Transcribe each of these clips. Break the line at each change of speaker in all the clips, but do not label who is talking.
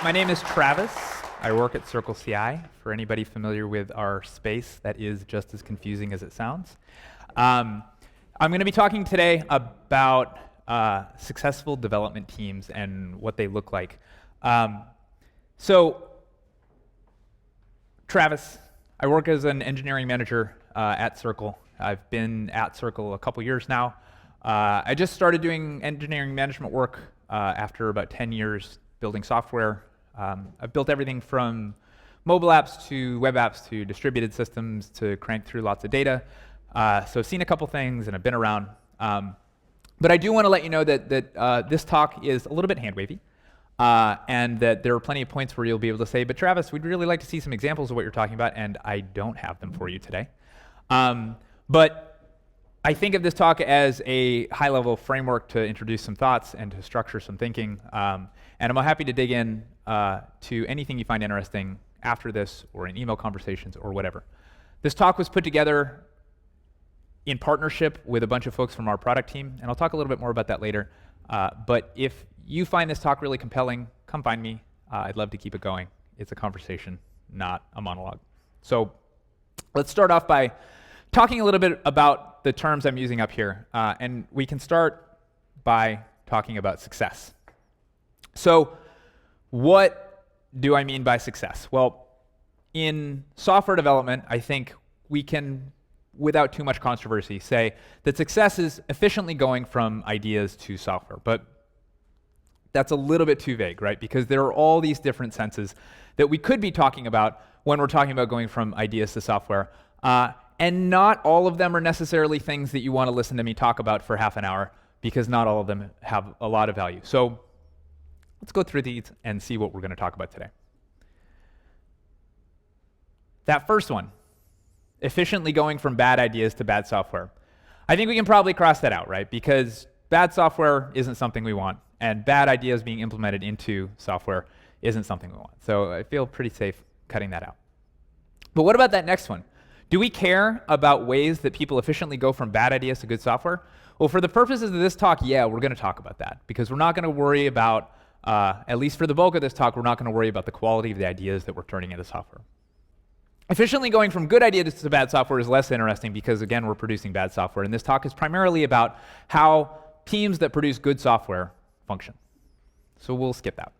My name is Travis. I work at CircleCI. For anybody familiar with our space, that is just as confusing as it sounds. I'm going to be talking today about successful development teams and what they look like. So, Travis, I work as an engineering manager at Circle. I've been at Circle a couple years now. I just started doing engineering management work after about 10 years building software. I've built everything from mobile apps to web apps to distributed systems to crank through lots of data. So I've seen a couple things and I've been around. But I do want to let you know that this talk is a little bit hand-wavy and that there are plenty of points where you'll be able to say, but Travis, we'd really like to see some examples of what you're talking about, and I don't have them for you today. But I think of this talk as a high-level framework to introduce some thoughts and to structure some thinking. And I'm happy to dig in to anything you find interesting after this or in email conversations or whatever. This talk was put together in partnership with a bunch of folks from our product team, and I'll talk a little bit more about that later. But if you find this talk really compelling, come find me. I'd love to keep it going. It's a conversation, not a monologue. So let's start off by talking a little bit about the terms I'm using up here. And we can start by talking about success. So what do I mean by success? Well, in software development, I think we can, without too much controversy, say that success is efficiently going from ideas to software. But that's a little bit too vague, right? Because there are all these different senses that we could be talking about when we're talking about going from ideas to software. And not all of them are necessarily things that you want to listen to me talk about for half an hour, because not all of them have a lot of value. So let's go through these and see what we're going to talk about today. That first one, efficiently going from bad ideas to bad software. I think we can probably cross that out, right? Because bad software isn't something we want, and bad ideas being implemented into software isn't something we want. So I feel pretty safe cutting that out. But what about that next one? Do we care about ways that people efficiently go from bad ideas to good software? Well, for the purposes of this talk, yeah, we're going to talk about that, because we're not going to worry about, at least for the bulk of this talk, we're not going to worry about the quality of the ideas that we're turning into software. Efficiently going from good ideas to bad software is less interesting because, again, we're producing bad software, and this talk is primarily about how teams that produce good software function. So we'll skip that.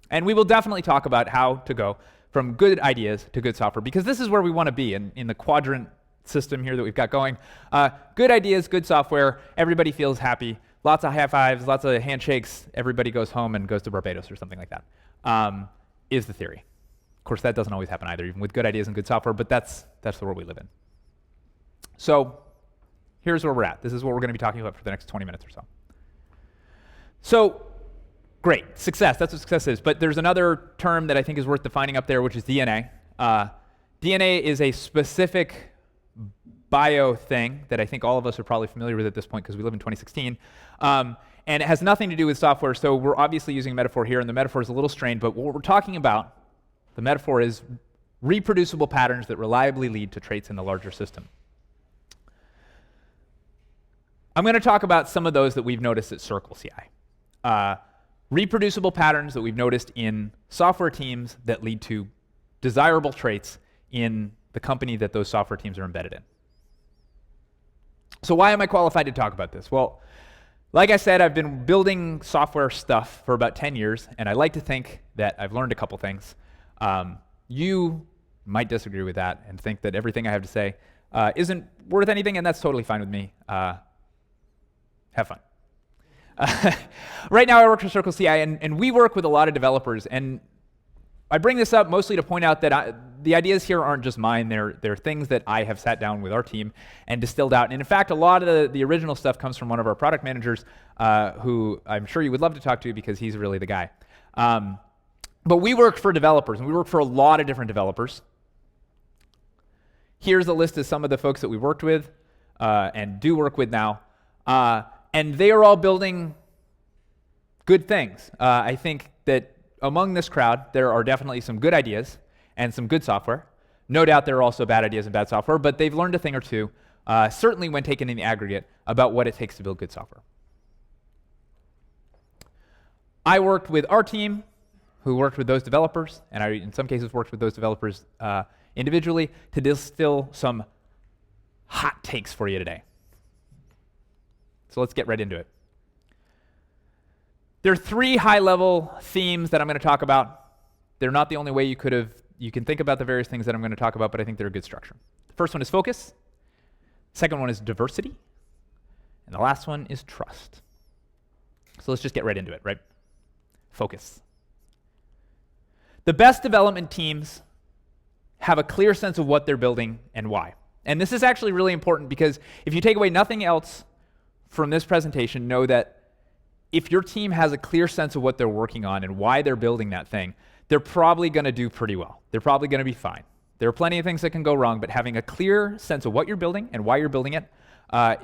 And we will definitely talk about how to go from good ideas to good software, because this is where we want to be in the quadrant system here that we've got going. Good ideas, good software, everybody feels happy, lots of high fives, lots of handshakes, everybody goes home and goes to Barbados or something like that, is the theory. Of course, that doesn't always happen either, even with good ideas and good software, but that's the world we live in. So here's where we're at. This is what we're going to be talking about for the next 20 minutes or so. So great, success, that's what success is. But there's another term that I think is worth defining up there, which is DNA. DNA is a specific bio thing that I think all of us are probably familiar with at this point because we live in 2016. And it has nothing to do with software, so we're obviously using a metaphor here, and the metaphor is a little strained, but what we're talking about, the metaphor is reproducible patterns that reliably lead to traits in the larger system. I'm going to talk about some of those that we've noticed at CircleCI. Reproducible patterns that we've noticed in software teams that lead to desirable traits in the company that those software teams are embedded in. So why am I qualified to talk about this? Well, like I said, I've been building software stuff for about 10 years, and I like to think that I've learned a couple things. You might disagree with that and think that everything I have to say isn't worth anything, and that's totally fine with me. Have fun. Right now I work for CircleCI, and we work with a lot of developers, and I bring this up mostly to point out that the ideas here aren't just mine. They're things that I have sat down with our team and distilled out. And in fact, a lot of the original stuff comes from one of our product managers who I'm sure you would love to talk to because he's really the guy. But we work for developers, and we work for a lot of different developers. Here's a list of some of the folks that we worked with and do work with now. And they are all building good things. I think that among this crowd, there are definitely some good ideas and some good software. No doubt there are also bad ideas and bad software, but they've learned a thing or two, certainly when taken in the aggregate, about what it takes to build good software. I worked with our team who worked with those developers, and I, in some cases, worked with those developers individually to distill some hot takes for you today. So let's get right into it. There are 3 high-level themes that I'm going to talk about. They're not the only way you can think about the various things that I'm going to talk about, but I think they're a good structure. The first one is focus. The second one is diversity. And the last one is trust. So let's just get right into it, right? Focus. The best development teams have a clear sense of what they're building and why. And this is actually really important because if you take away nothing else from this presentation, know that if your team has a clear sense of what they're working on and why they're building that thing, they're probably going to do pretty well. They're probably going to be fine. There are plenty of things that can go wrong, but having a clear sense of what you're building and why you're building it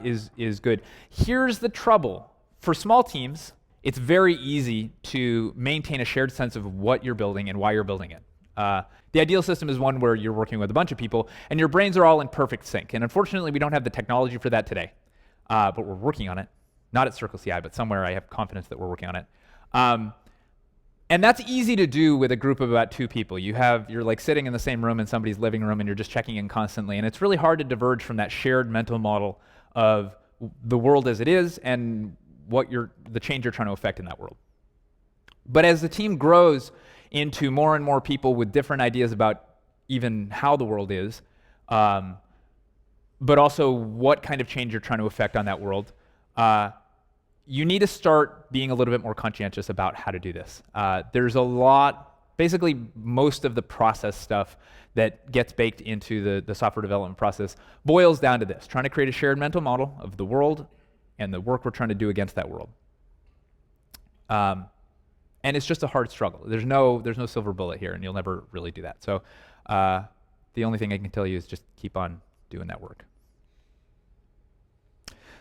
is good. Here's the trouble. For small teams, it's very easy to maintain a shared sense of what you're building and why you're building it. The ideal system is one where you're working with a bunch of people and your brains are all in perfect sync. And unfortunately, we don't have the technology for that today, but we're working on it. Not at CircleCI, but somewhere I have confidence that we're working on it. And that's easy to do with a group of about 2 people. You're like sitting in the same room in somebody's living room and you're just checking in constantly. And it's really hard to diverge from that shared mental model of the world as it is and the change you're trying to affect in that world. But as the team grows into more and more people with different ideas about even how the world is, but also what kind of change you're trying to affect on that world, you need to start being a little bit more conscientious about how to do this. There's a lot, basically most of the process stuff that gets baked into the software development process boils down to this, trying to create a shared mental model of the world and the work we're trying to do against that world. And it's just a hard struggle. There's no silver bullet here, and you'll never really do that. So the only thing I can tell you is just keep on doing that work.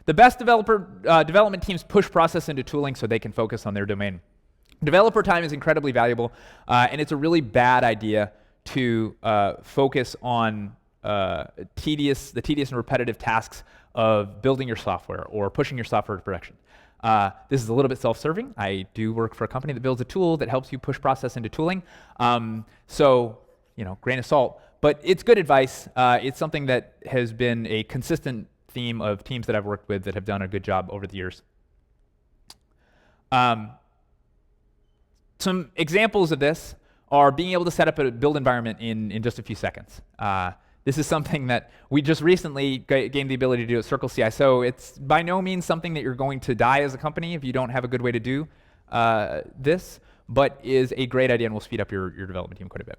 The best development teams push process into tooling so they can focus on their domain. Developer time is incredibly valuable, and it's a really bad idea to focus on the tedious and repetitive tasks of building your software or pushing your software to production. This is a little bit self-serving. I do work for a company that builds a tool that helps you push process into tooling. So, grain of salt. But it's good advice. It's something that has been a consistent theme of teams that I've worked with that have done a good job over the years. Some examples of this are being able to set up a build environment in just a few seconds. This is something that we just recently gained the ability to do at CircleCI. So it's by no means something that you're going to die as a company if you don't have a good way to do this, but is a great idea and will speed up your development team quite a bit.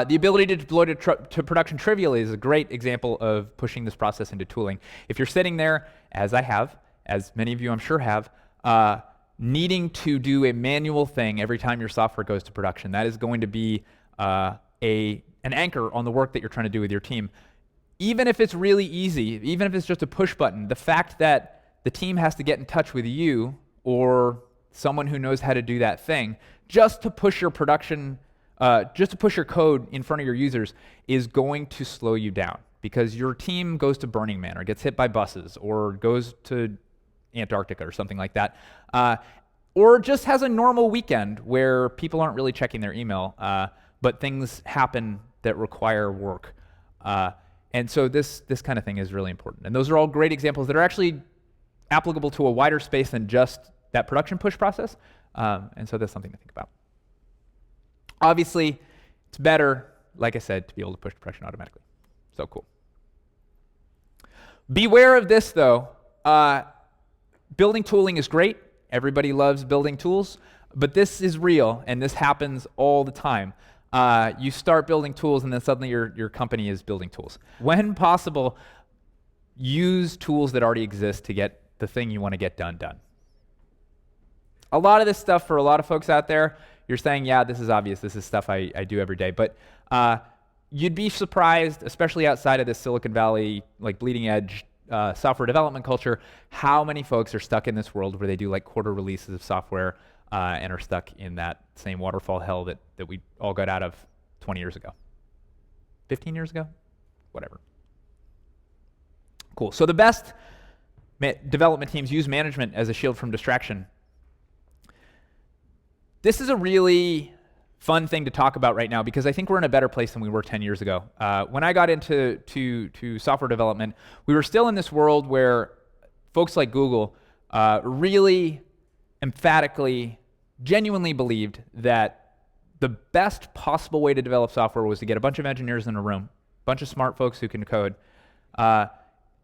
The ability to deploy to production trivially is a great example of pushing this process into tooling. If you're sitting there, as I have, as many of you I'm sure have, needing to do a manual thing every time your software goes to production, that is going to be an anchor on the work that you're trying to do with your team. Even if it's really easy, even if it's just a push button, the fact that the team has to get in touch with you or someone who knows how to do that thing just to push your production, just to push your code in front of your users is going to slow you down because your team goes to Burning Man or gets hit by buses or goes to Antarctica or something like that, or just has a normal weekend where people aren't really checking their email, but things happen that require work. And so this kind of thing is really important. And those are all great examples that are actually applicable to a wider space than just that production push process. And so that's something to think about. Obviously, it's better, like I said, to be able to push to production automatically. So cool. Beware of this, though. Building tooling is great. Everybody loves building tools. But this is real, and this happens all the time. You start building tools, and then suddenly your company is building tools. When possible, use tools that already exist to get the thing you want to get done. A lot of this stuff, for a lot of folks out there, you're saying, yeah, this is obvious. This is stuff I do every day. But you'd be surprised, especially outside of this Silicon Valley, like bleeding edge software development culture, how many folks are stuck in this world where they do like quarter releases of software and are stuck in that same waterfall hell that we all got out of 20 years ago. 15 years ago? Whatever. Cool. So the best development teams use management as a shield from distraction. This is a really fun thing to talk about right now because I think we're in a better place than we were 10 years ago. When I got into software development, we were still in this world where folks like Google really emphatically, genuinely believed that the best possible way to develop software was to get a bunch of engineers in a room, a bunch of smart folks who can code,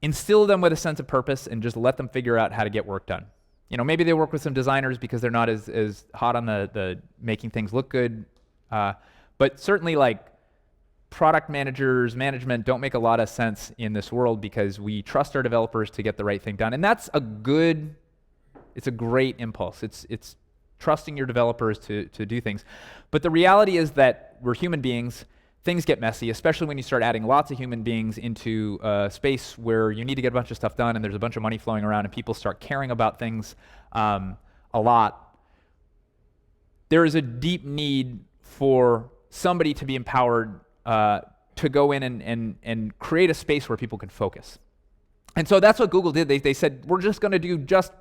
instill them with a sense of purpose, and just let them figure out how to get work done. Maybe they work with some designers because they're not as hot on the making things look good. But certainly like product managers, management don't make a lot of sense in this world because we trust our developers to get the right thing done. And that's it's a great impulse. It's trusting your developers to do things. But the reality is that we're human beings. Things get messy, especially when you start adding lots of human beings into a space where you need to get a bunch of stuff done and there's a bunch of money flowing around and people start caring about things a lot. There is a deep need for somebody to be empowered to go in and create a space where people can focus. And so that's what Google did. They said, we're just going to do just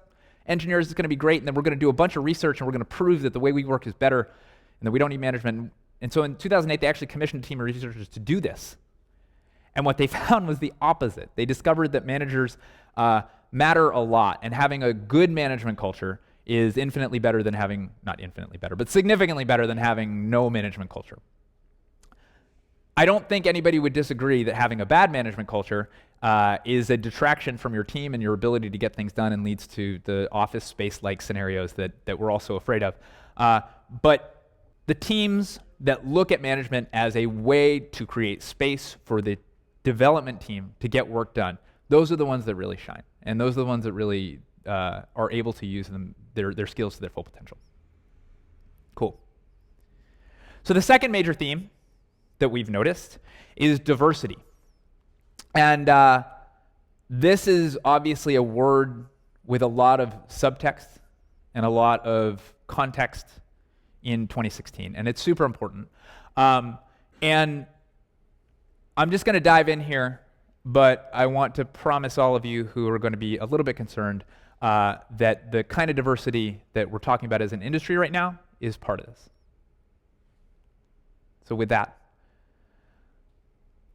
engineers, it's going to be great, and then we're going to do a bunch of research and we're going to prove that the way we work is better and that we don't need management. And so in 2008, they actually commissioned a team of researchers to do this. And what they found was the opposite. They discovered that managers matter a lot, and having a good management culture is infinitely better than having, not infinitely better, but significantly better than having no management culture. I don't think anybody would disagree that having a bad management culture is a detraction from your team and your ability to get things done and leads to the office space-like scenarios that we're also afraid of. But the teams that look at management as a way to create space for the development team to get work done, those are the ones that really shine. And those are the ones that really are able to use their skills to their full potential. Cool. So the second major theme that we've noticed is diversity. And this is obviously a word with a lot of subtext and a lot of context in 2016, and it's super important. And I'm just going to dive in here, but I want to promise all of you who are going to be a little bit concerned that the kind of diversity that we're talking about as an industry right now is part of this. So with that,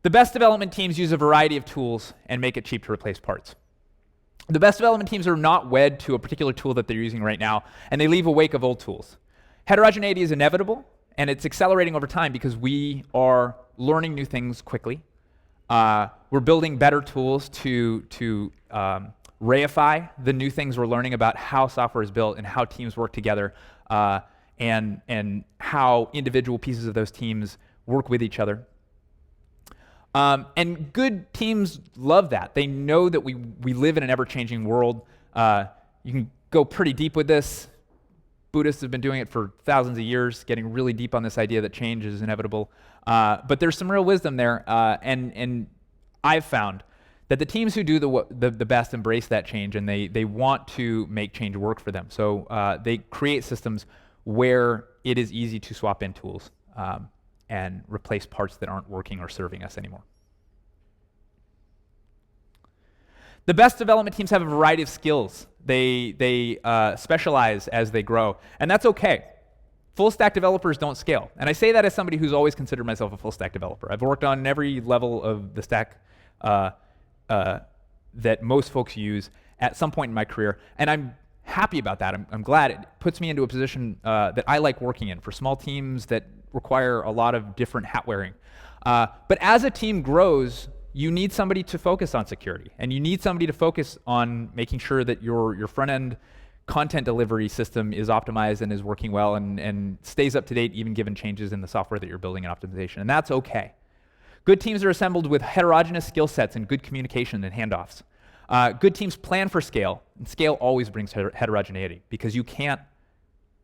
the best development teams use a variety of tools and make it cheap to replace parts. The best development teams are not wed to a particular tool that they're using right now, and they leave a wake of old tools. Heterogeneity is inevitable, and it's accelerating over time because we are learning new things quickly. We're building better tools to reify the new things we're learning about how software is built and how teams work together, and how individual pieces of those teams work with each other. And good teams love that. They know that we live in an ever-changing world. You can go pretty deep with this. Buddhists have been doing it for thousands of years, getting really deep on this idea that change is inevitable. But there's some real wisdom there, and I've found that the teams who do the best embrace that change, and they want to make change work for them. So they create systems where it is easy to swap in tools and replace parts that aren't working or serving us anymore. The best development teams have a variety of skills. They specialize as they grow, and that's okay. Full stack developers don't scale. And I say that as somebody who's always considered myself a full stack developer. I've worked on every level of the stack that most folks use at some point in my career, and I'm happy about that. I'm glad it puts me into a position that I like working in for small teams that require a lot of different hat wearing. But as a team grows, you need somebody to focus on security, and you need somebody to focus on making sure that your front-end content delivery system is optimized and is working well and stays up to date even given changes in the software that you're building and optimization, and that's okay. Good teams are assembled with heterogeneous skill sets and good communication and handoffs. Good teams plan for scale, and scale always brings heterogeneity because you can't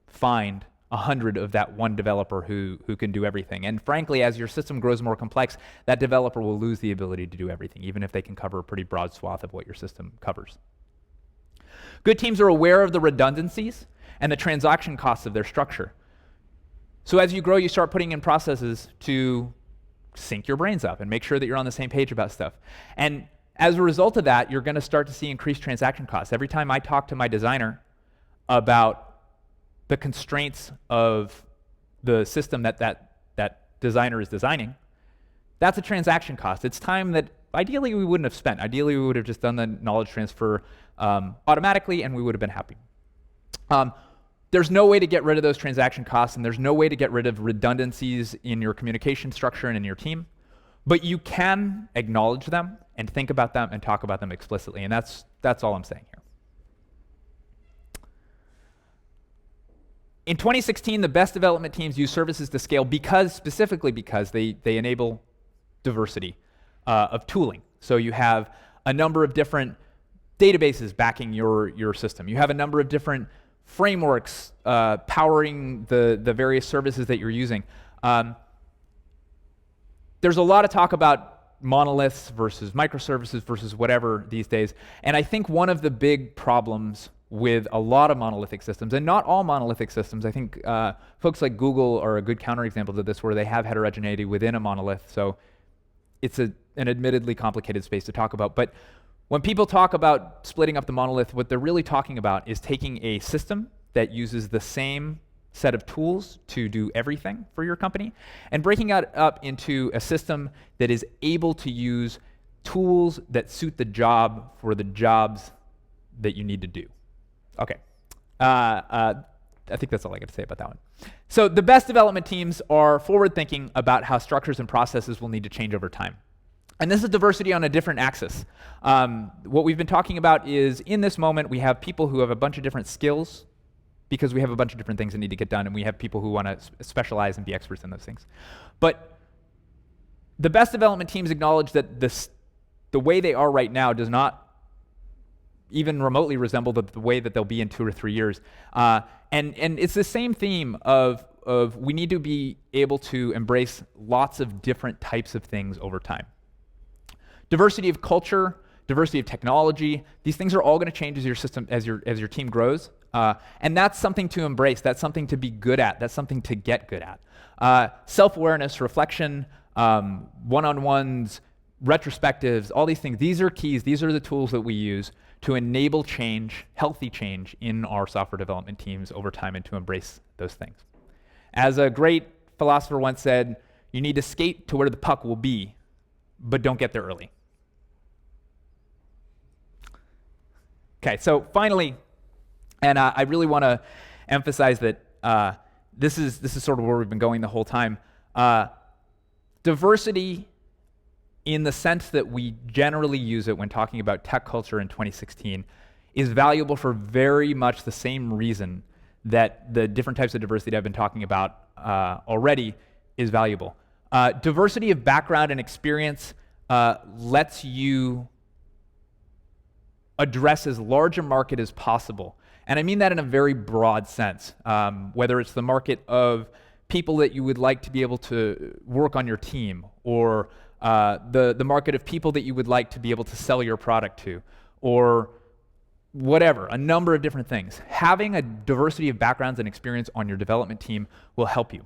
find 100 of that one developer who can do everything. And frankly, as your system grows more complex, that developer will lose the ability to do everything, even if they can cover a pretty broad swath of what your system covers. Good teams are aware of the redundancies and the transaction costs of their structure. So as you grow, you start putting in processes to sync your brains up and make sure that you're on the same page about stuff. And as a result of that, you're going to start to see increased transaction costs. Every time I talk to my designer about the constraints of the system that designer is designing, that's a transaction cost. It's time that ideally we wouldn't have spent. Ideally, we would have just done the knowledge transfer automatically, and we would have been happy. There's no way to get rid of those transaction costs, and there's no way to get rid of redundancies in your communication structure and in your team, but you can acknowledge them and think about them and talk about them explicitly, and that's all I'm saying here. In 2016, the best development teams use services to scale specifically because they enable diversity of tooling. So you have a number of different databases backing your system. You have a number of different frameworks powering the various services that you're using. There's a lot of talk about monoliths versus microservices versus whatever these days, and I think one of the big problems with a lot of monolithic systems, and not all monolithic systems, I think folks like Google are a good counterexample to this, where they have heterogeneity within a monolith, so it's an admittedly complicated space to talk about. But when people talk about splitting up the monolith, what they're really talking about is taking a system that uses the same set of tools to do everything for your company and breaking it up into a system that is able to use tools that suit the job for the jobs that you need to do. Okay. I think that's all I got to say about that one. So the best development teams are forward-thinking about how structures and processes will need to change over time. And this is diversity on a different axis. What we've been talking about is, in this moment, we have people who have a bunch of different skills because we have a bunch of different things that need to get done, and we have people who want to specialize and be experts in those things. But the best development teams acknowledge that the way they are right now does not even remotely resemble the way that they'll be in 2 or 3 years. And it's the same theme of we need to be able to embrace lots of different types of things over time. Diversity of culture, diversity of technology, these things are all going to change as your system, as your team grows. And that's something to embrace, that's something to be good at, that's something to get good at. Self-awareness, reflection, one-on-ones, retrospectives, all these things, these are keys, these are the tools that we use to enable change, healthy change in our software development teams over time and to embrace those things. As a great philosopher once said, you need to skate to where the puck will be, but don't get there early. Okay, so finally, and I really want to emphasize that this is sort of where we've been going the whole time. Diversity, in the sense that we generally use it when talking about tech culture in 2016, is valuable for very much the same reason that the different types of diversity I've been talking about already is valuable. Diversity of background and experience lets you address as large a market as possible. And I mean that in a very broad sense, whether it's the market of people that you would like to be able to work on your team, or the market of people that you would like to be able to sell your product to, or whatever, a number of different things. Having a diversity of backgrounds and experience on your development team will help you.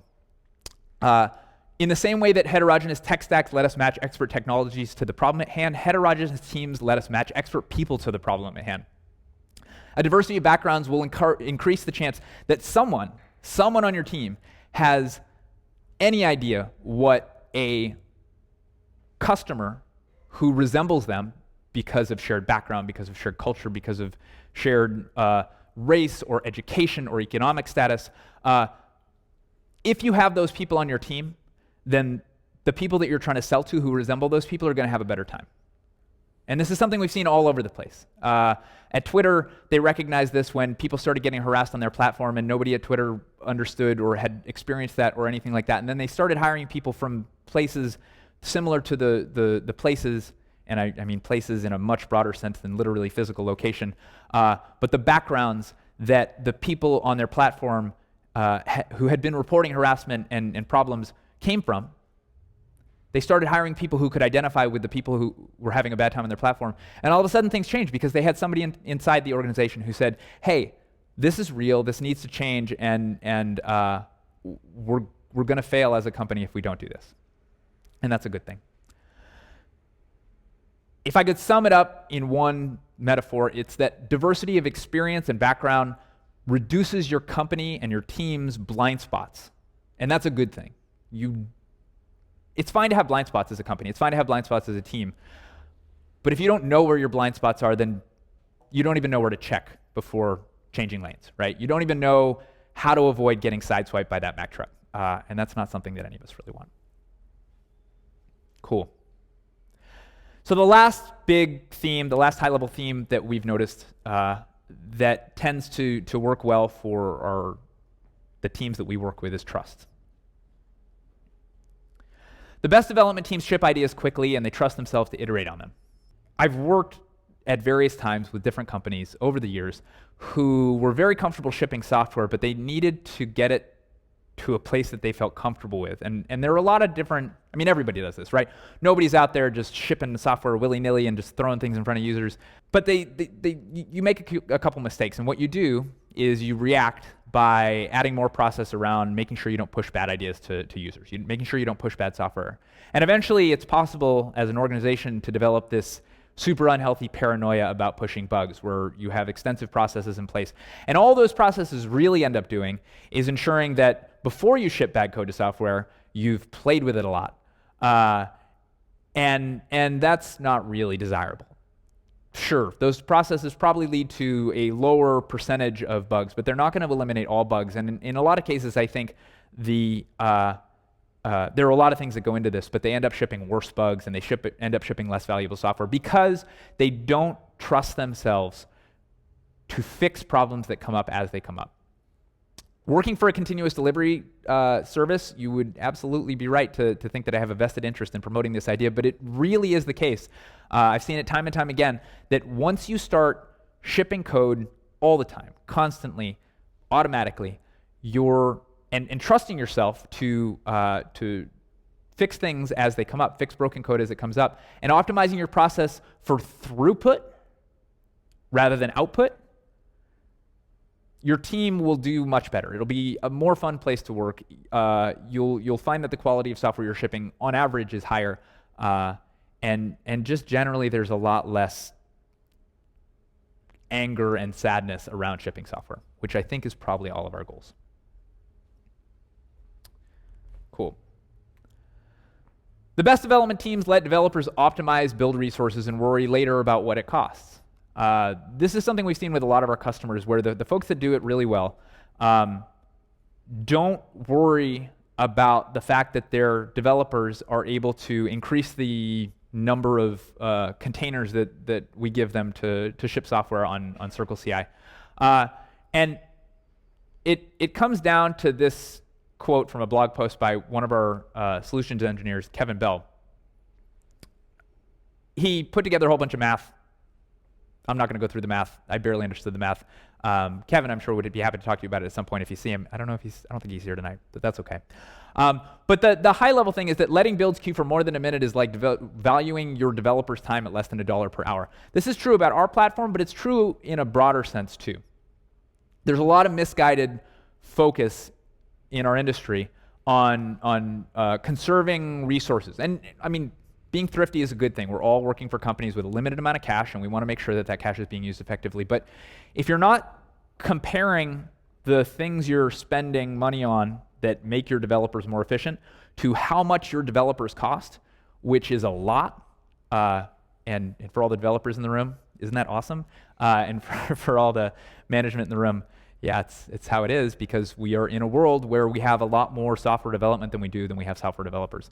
In the same way that heterogeneous tech stacks let us match expert technologies to the problem at hand, heterogeneous teams let us match expert people to the problem at hand. A diversity of backgrounds will increase the chance that someone on your team has any idea what a customer who resembles them because of shared background, because of shared culture, because of shared race or education or economic status. If you have those people on your team, then the people that you're trying to sell to who resemble those people are going to have a better time. And this is something we've seen all over the place. At Twitter, they recognized this when people started getting harassed on their platform and nobody at Twitter understood or had experienced that or anything like that. And then they started hiring people from places similar to the places, and I mean places in a much broader sense than literally physical location, but the backgrounds that the people on their platform who had been reporting harassment and problems came from. They started hiring people who could identify with the people who were having a bad time on their platform. And all of a sudden things changed because they had somebody inside the organization who said, hey, this is real, this needs to change, and we're going to fail as a company if we don't do this. And that's a good thing. If I could sum it up in one metaphor, it's that diversity of experience and background reduces your company and your team's blind spots. And that's a good thing. It's fine to have blind spots as a company. It's fine to have blind spots as a team. But if you don't know where your blind spots are, then you don't even know where to check before changing lanes, right? You don't even know how to avoid getting sideswiped by that Mack truck. And that's not something that any of us really want. Cool. So the last big theme, the last high-level theme that we've noticed that tends to work well for the teams that we work with is trust. The best development teams ship ideas quickly and they trust themselves to iterate on them. I've worked at various times with different companies over the years who were very comfortable shipping software, but they needed to get it to a place that they felt comfortable with. And there are a lot of different, I mean, everybody does this, right? Nobody's out there just shipping software willy-nilly and just throwing things in front of users. But you make a couple mistakes. And what you do is you react by adding more process around making sure you don't push bad ideas to users, making sure you don't push bad software. And eventually it's possible as an organization to develop this super unhealthy paranoia about pushing bugs where you have extensive processes in place. And all those processes really end up doing is ensuring that before you ship bad code to software, you've played with it a lot. And that's not really desirable. Sure, those processes probably lead to a lower percentage of bugs, but they're not going to eliminate all bugs. And in a lot of cases, I think there are a lot of things that go into this, but they end up shipping worse bugs and they end up shipping less valuable software because they don't trust themselves to fix problems that come up as they come up. Working for a continuous delivery service, you would absolutely be right to think that I have a vested interest in promoting this idea, but it really is the case. I've seen it time and time again that once you start shipping code all the time, constantly, automatically, and trusting yourself to fix things as they come up, fix broken code as it comes up, and optimizing your process for throughput rather than output, your team will do much better. It'll be a more fun place to work. You'll find that the quality of software you're shipping on average is higher, and just generally there's a lot less anger and sadness around shipping software, which I think is probably all of our goals. Cool. The best development teams let developers optimize build resources and worry later about what it costs. This is something we've seen with a lot of our customers where the folks that do it really well don't worry about the fact that their developers are able to increase the number of containers that we give them to ship software on CircleCI. And it comes down to this quote from a blog post by one of our solutions engineers, Kevin Bell. He put together a whole bunch of math. I'm not going to go through the math. I barely understood the math. Kevin, I'm sure, would be happy to talk to you about it at some point if you see him. I don't think he's here tonight, but that's okay. But the high level thing is that letting builds queue for more than a minute is like valuing your developer's time at less than $1 per hour. This is true about our platform, but it's true in a broader sense too. There's a lot of misguided focus in our industry on conserving resources. And I mean, being thrifty is a good thing. We're all working for companies with a limited amount of cash, and we want to make sure that that cash is being used effectively. But if you're not comparing the things you're spending money on that make your developers more efficient to how much your developers cost, which is a lot, and for all the developers in the room, isn't that awesome? And for all the management in the room, yeah, it's how it is because we are in a world where we have a lot more software development than we have software developers.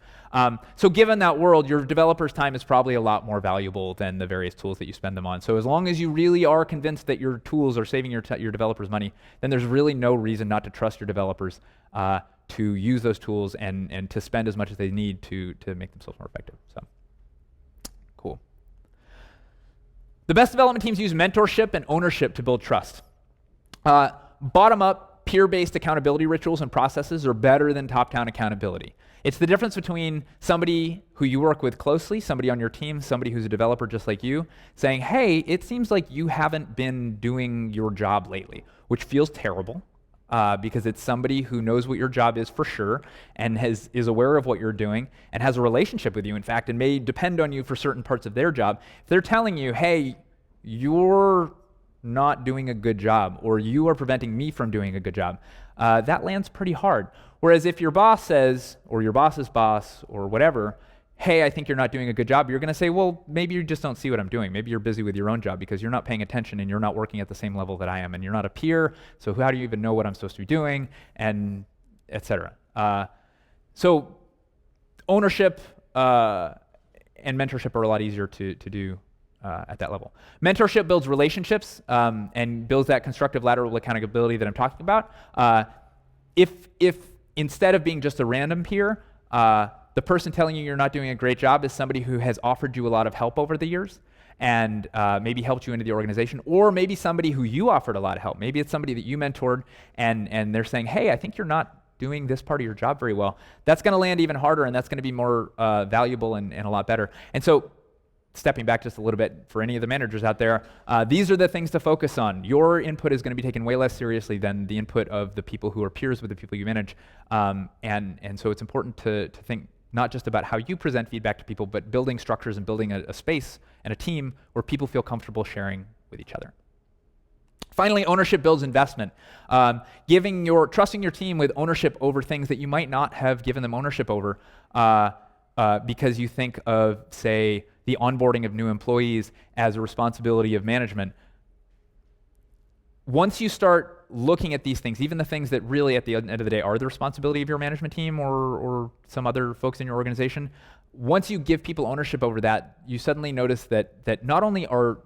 So given that world, your developer's time is probably a lot more valuable than the various tools that you spend them on. So as long as you really are convinced that your tools are saving your developers money, then there's really no reason not to trust your developers to use those tools and to spend as much as they need to make themselves more effective. So, cool. The best development teams use mentorship and ownership to build trust. Bottom-up, peer-based accountability rituals and processes are better than top-down accountability. It's the difference between somebody who you work with closely, somebody on your team, somebody who's a developer just like you, saying, hey, it seems like you haven't been doing your job lately, which feels terrible because it's somebody who knows what your job is for sure and is aware of what you're doing and has a relationship with you, in fact, and may depend on you for certain parts of their job. If they're telling you, hey, you're not doing a good job, or you are preventing me from doing a good job, that lands pretty hard. Whereas if your boss says, or your boss's boss, or whatever, hey, I think you're not doing a good job, you're going to say, well, maybe you just don't see what I'm doing. Maybe you're busy with your own job because you're not paying attention and you're not working at the same level that I am, and you're not a peer, so how do you even know what I'm supposed to be doing, and et cetera. So ownership and mentorship are a lot easier to do at that level. Mentorship builds relationships and builds that constructive lateral accountability that I'm talking about. If instead of being just a random peer, the person telling you you're not doing a great job is somebody who has offered you a lot of help over the years and maybe helped you into the organization, or maybe somebody who you offered a lot of help. Maybe it's somebody that you mentored and they're saying, hey, I think you're not doing this part of your job very well. That's going to land even harder, and that's going to be more valuable and a lot better. And so, stepping back just a little bit for any of the managers out there, these are the things to focus on. Your input is going to be taken way less seriously than the input of the people who are peers with the people you manage. And so it's important to think not just about how you present feedback to people, but building structures and building a space and a team where people feel comfortable sharing with each other. Finally, ownership builds investment. Trusting your team with ownership over things that you might not have given them ownership over because you think of, say, the onboarding of new employees as a responsibility of management. Once you start looking at these things, even the things that really at the end of the day are the responsibility of your management team or some other folks in your organization, once you give people ownership over that, you suddenly notice that not only are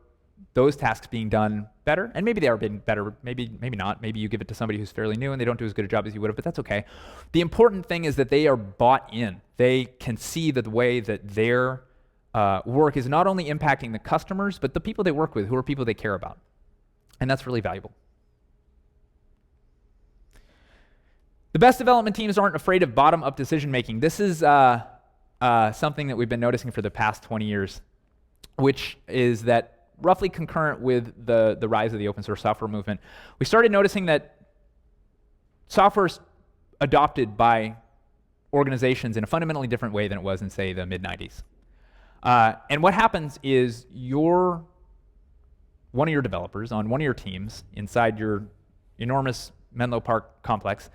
those tasks being done better, and maybe they are being better, maybe not, maybe you give it to somebody who's fairly new and they don't do as good a job as you would have, but that's okay. The important thing is that they are bought in. They can see that the way that their work is not only impacting the customers, but the people they work with, who are people they care about. And that's really valuable. The best development teams aren't afraid of bottom-up decision-making. This is something that we've been noticing for the past 20 years, which is that roughly concurrent with the rise of the open source software movement, we started noticing that software is adopted by organizations in a fundamentally different way than it was in, say, the mid-90s. And what happens is one of your developers on one of your teams inside your enormous Menlo Park complex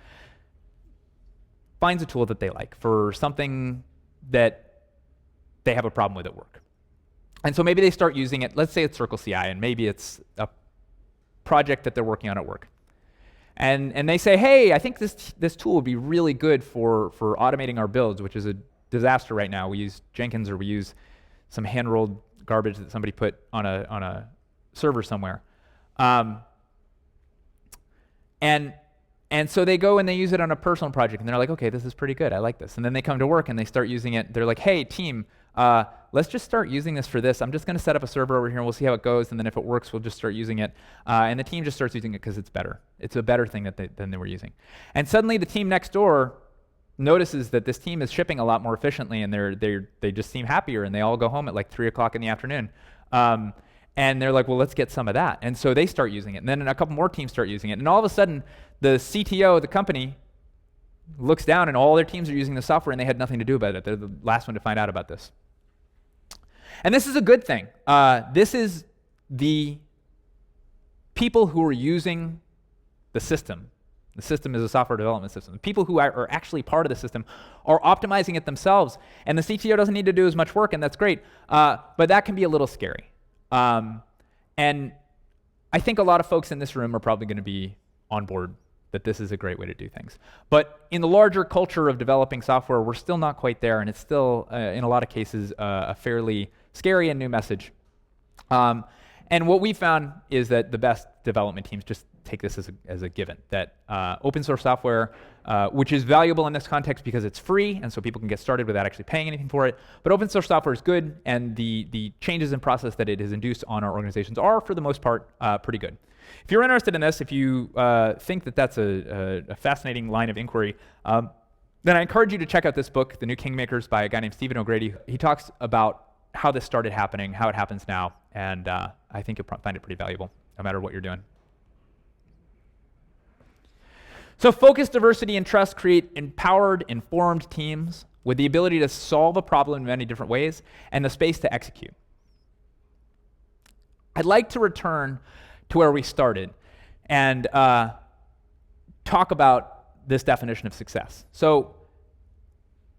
finds a tool that they like for something that they have a problem with at work. And so maybe they start using it, let's say it's CircleCI, and maybe it's a project that they're working on at work. And they say, hey, I think this tool would be really good for automating our builds, which is a disaster right now. We use Jenkins, or we use some hand-rolled garbage that somebody put on a server somewhere. And so they go and they use it on a personal project, and they're like, okay, this is pretty good, I like this. And then they come to work and they start using it. They're like, hey, team, let's just start using this for this. I'm just going to set up a server over here, and we'll see how it goes, and then if it works, we'll just start using it. And the team just starts using it because it's better. It's a better thing than they were using. And suddenly the team next door notices that this team is shipping a lot more efficiently, and they just seem happier, and they all go home at like 3 o'clock in the afternoon. And they're like, well, let's get some of that. And so they start using it. And then a couple more teams start using it. And all of a sudden, the CTO of the company looks down, and all their teams are using the software, and they had nothing to do about it. They're the last one to find out about this. And this is a good thing. This is the people who are using the system. The system is a software development system. The people who are actually part of the system are optimizing it themselves. And the CTO doesn't need to do as much work, and that's great. But that can be a little scary. And I think a lot of folks in this room are probably going to be on board that this is a great way to do things. But in the larger culture of developing software, we're still not quite there, and it's still, in a lot of cases, a fairly scary and new message. And what we found is that the best development teams just take this as a given, that open source software, which is valuable in this context because it's free, and so people can get started without actually paying anything for it, but open source software is good, and the changes in process that it has induced on our organizations are, for the most part, pretty good. If you're interested in this, if you think that that's a fascinating line of inquiry, then I encourage you to check out this book, The New Kingmakers, by a guy named Stephen O'Grady. He talks about how this started happening, how it happens now, and I think you'll find it pretty valuable, no matter what you're doing. So focus, diversity, and trust create empowered, informed teams with the ability to solve a problem in many different ways and the space to execute. I'd like to return to where we started and talk about this definition of success. So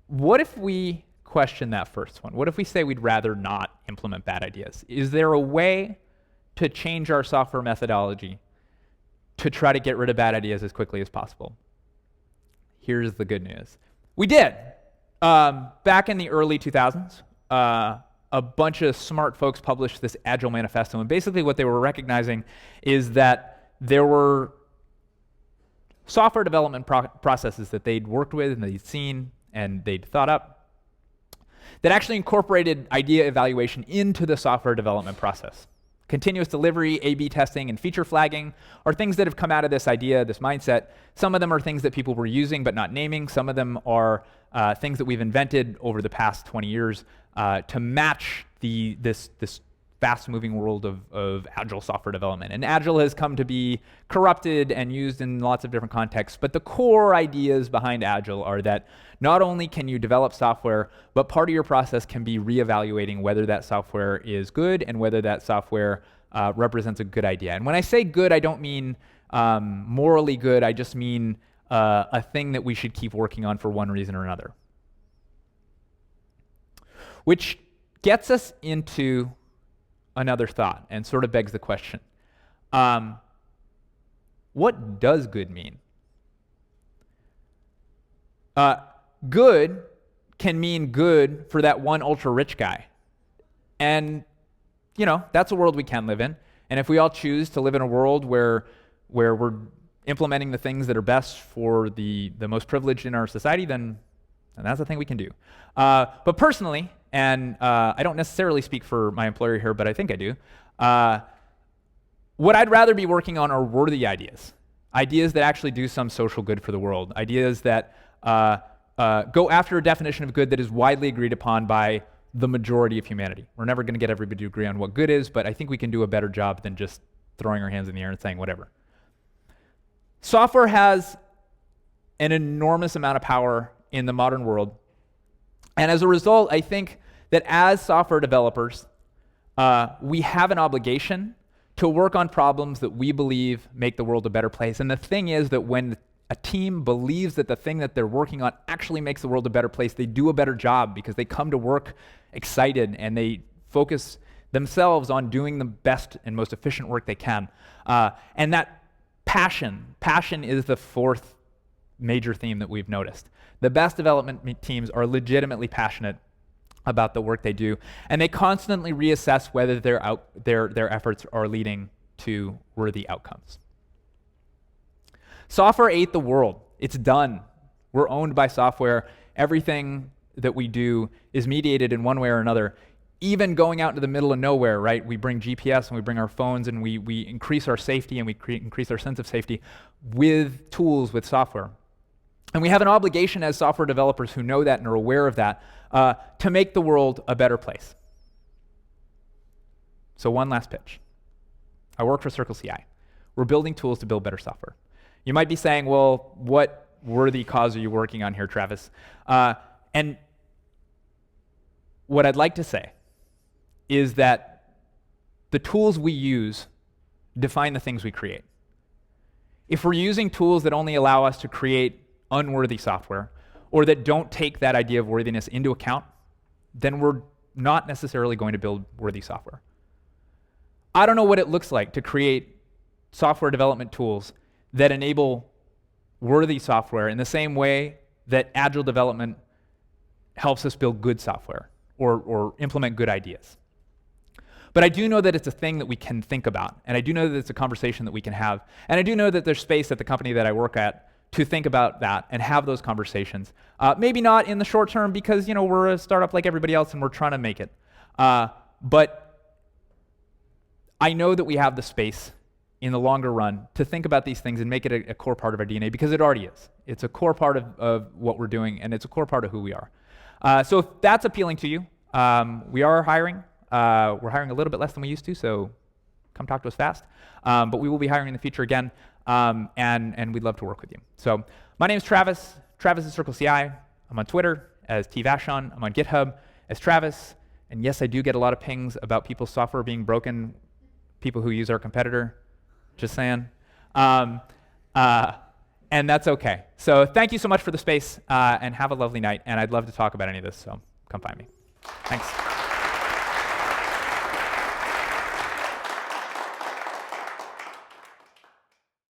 what if we question that first one? What if we say we'd rather not implement bad ideas? Is there a way to change our software methodology to try to get rid of bad ideas as quickly as possible? Here's the good news. We did. Back in the early 2000s, a bunch of smart folks published this Agile manifesto, and basically what they were recognizing is that there were software development processes that they'd worked with and they'd seen and they'd thought up that actually incorporated idea evaluation into the software development process. Continuous delivery, A/B testing, and feature flagging are things that have come out of this idea, this mindset. Some of them are things that people were using but not naming. Some of them are things that we've invented over the past 20 years to match this fast-moving world of Agile software development. And Agile has come to be corrupted and used in lots of different contexts, but the core ideas behind Agile are that not only can you develop software, but part of your process can be reevaluating whether that software is good and whether that software represents a good idea. And when I say good, I don't mean morally good, I just mean a thing that we should keep working on for one reason or another. Which gets us into another thought and sort of begs the question. What does good mean? Good can mean good for that one ultra-rich guy. And, that's a world we can live in. And if we all choose to live in a world where we're implementing the things that are best for the most privileged in our society, then that's a thing we can do. But personally, and I don't necessarily speak for my employer here, but I think I do, what I'd rather be working on are worthy ideas. Ideas that actually do some social good for the world. Ideas that go after a definition of good that is widely agreed upon by the majority of humanity. We're never going to get everybody to agree on what good is, but I think we can do a better job than just throwing our hands in the air and saying whatever. Software has an enormous amount of power in the modern world. And as a result, I think that as software developers, we have an obligation to work on problems that we believe make the world a better place. And the thing is that when a team believes that the thing that they're working on actually makes the world a better place, they do a better job because they come to work excited and they focus themselves on doing the best and most efficient work they can. And that passion is the fourth major theme that we've noticed. The best development teams are legitimately passionate about the work they do, and they constantly reassess whether their efforts are leading to worthy outcomes. Software ate the world. It's done. We're owned by software. Everything that we do is mediated in one way or another. Even going out into the middle of nowhere, right? We bring GPS and we bring our phones and we increase our safety and we increase our sense of safety with tools, with software. And we have an obligation as software developers who know that and are aware of that to make the world a better place. So one last pitch. I work for CircleCI. We're building tools to build better software. You might be saying, well, what worthy cause are you working on here, Travis? And what I'd like to say is that the tools we use define the things we create. If we're using tools that only allow us to create unworthy software, or that don't take that idea of worthiness into account, then we're not necessarily going to build worthy software. I don't know what it looks like to create software development tools that enable worthy software in the same way that Agile development helps us build good software or implement good ideas. But I do know that it's a thing that we can think about, and I do know that it's a conversation that we can have, and I do know that there's space at the company that I work at to think about that and have those conversations. Maybe not in the short term because we're a startup like everybody else and we're trying to make it. But I know that we have the space in the longer run to think about these things and make it a core part of our DNA because it already is. It's a core part of what we're doing and it's a core part of who we are. So if that's appealing to you, we are hiring. We're hiring a little bit less than we used to, so come talk to us fast. But we will be hiring in the future again, and we'd love to work with you. So my name is Travis. Travis is CircleCI. I'm on Twitter as Vachon. I'm on GitHub as Travis. And yes, I do get a lot of pings about people's software being broken, people who use our competitor. Just saying. And that's okay. So thank you so much for the space, and have a lovely night. And I'd love to talk about any of this, so come find me. Thanks.